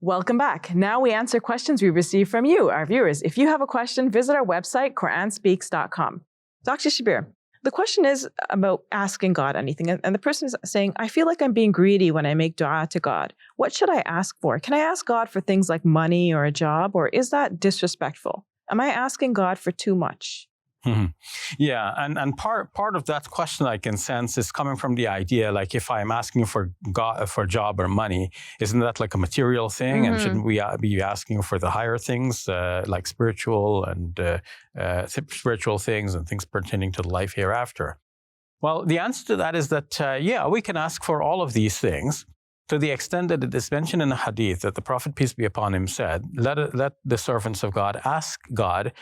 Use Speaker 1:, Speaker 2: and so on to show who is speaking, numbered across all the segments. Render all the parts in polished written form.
Speaker 1: Welcome back. Now we answer questions we receive from you, our viewers. If you have a question, visit our website, QuranSpeaks.com. Dr. Shabir, the question is about asking God anything. And the person is saying, I feel like I'm being greedy when I make dua to God. What should I ask for? Can I ask God for things like money or a job, or is that disrespectful? Am I asking God for too much?
Speaker 2: Yeah, and part of that question I can sense is coming from the idea, like, if I'm asking for God, for job or money, isn't that like a material thing? And shouldn't we be asking for the higher things, like spiritual things and things pertaining to the life hereafter? Well, the answer to that is that, yeah, we can ask for all of these things, to the extent that it is mentioned in a hadith that the Prophet, peace be upon him, said, let the servants of God ask God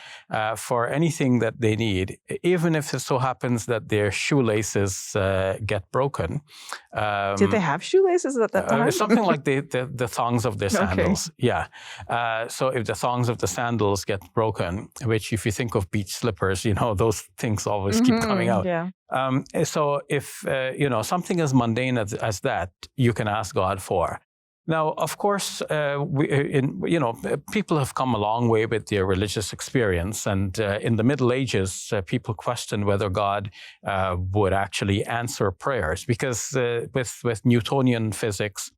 Speaker 2: for anything that they need, even if it so happens that their shoelaces get broken.
Speaker 1: Did they have shoelaces at that time?
Speaker 2: Something like the thongs of their sandals. Okay. Yeah. So if the thongs of the sandals get broken, which if you think of beach slippers, those things always keep coming out.
Speaker 1: Yeah.
Speaker 2: So if, something as mundane as that, you can ask God for. Now, of course, people have come a long way with their religious experience. And in the Middle Ages, people questioned whether God would actually answer prayers, because with Newtonian physics,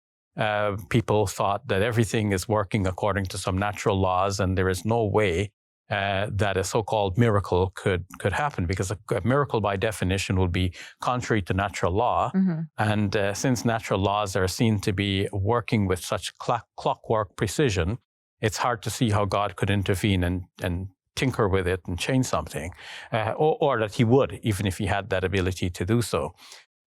Speaker 2: people thought that everything is working according to some natural laws, and there is no way that a so-called miracle could happen, because a miracle by definition would be contrary to natural law. And since natural laws are seen to be working with such clockwork precision, it's hard to see how God could intervene and tinker with it and change something, or that he would, even if he had that ability to do so.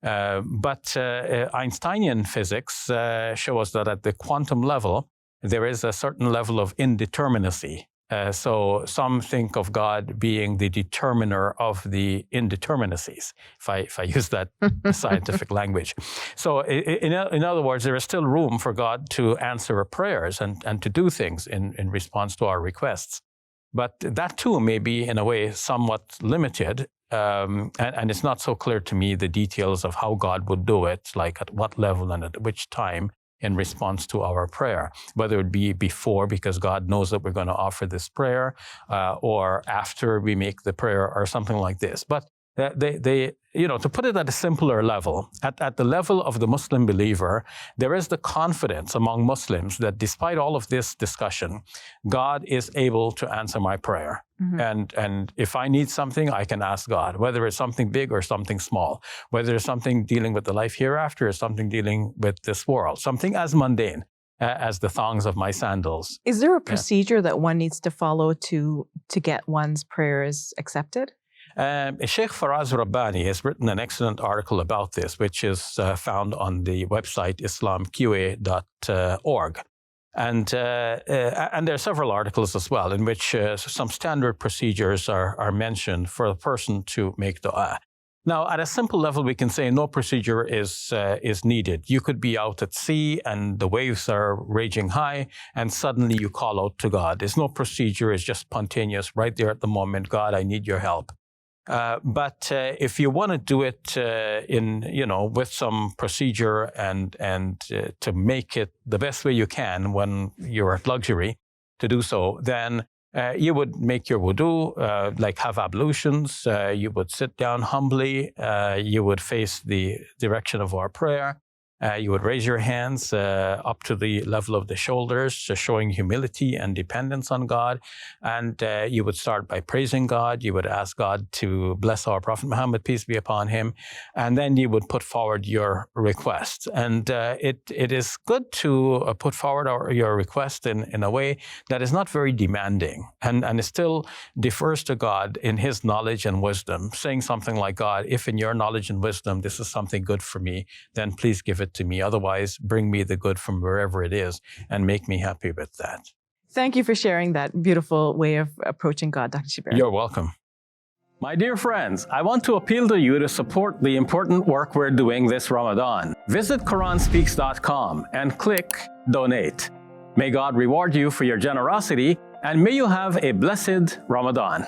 Speaker 2: But Einsteinian physics show us that at the quantum level, there is a certain level of indeterminacy. So some think of God being the determiner of the indeterminacies, if I use that scientific language. So in other words, there is still room for God to answer our prayers and to do things in response to our requests. But that too may be, in a way, somewhat limited. And it's not so clear to me the details of how God would do it, like at what level and at which time, in response to our prayer, whether it be before, because God knows that we're going to offer this prayer, or after we make the prayer, or something like this. But to put it at a simpler level, at the level of the Muslim believer, there is the confidence among Muslims that despite all of this discussion, God is able to answer my prayer. And if I need something, I can ask God, whether it's something big or something small, whether it's something dealing with the life hereafter or something dealing with this world, something as mundane as the thongs of my sandals.
Speaker 1: Is there a procedure that one needs to follow to get one's prayers accepted?
Speaker 2: Sheikh Faraz Rabbani has written an excellent article about this, which is found on the website islamqa.org. And there are several articles as well in which some standard procedures are mentioned for a person to make dua. Now, at a simple level, we can say no procedure is needed. You could be out at sea and the waves are raging high, and suddenly you call out to God. There's no procedure; it's just spontaneous, right there at the moment. God, I need your help. But if you want to do it with some procedure and to make it the best way you can when you're at luxury to do so, then you would make your wudu, like have ablutions. You would sit down humbly. You would face the direction of our prayer. You would raise your hands up to the level of the shoulders, showing humility and dependence on God. And you would start by praising God. You would ask God to bless our Prophet Muhammad, peace be upon him. And then you would put forward your request. And it is good to put forward your request in a way that is not very demanding. And it still defers to God in his knowledge and wisdom, saying something like, God, if in your knowledge and wisdom this is something good for me, then please give it to me. Otherwise, bring me the good from wherever it is and make me happy with that.
Speaker 1: Thank you for sharing that beautiful way of approaching God, Dr. Shabir.
Speaker 2: You're welcome. My dear friends, I want to appeal to you to support the important work we're doing this Ramadan. Visit QuranSpeaks.com and click Donate. May God reward you for your generosity, and may you have a blessed Ramadan.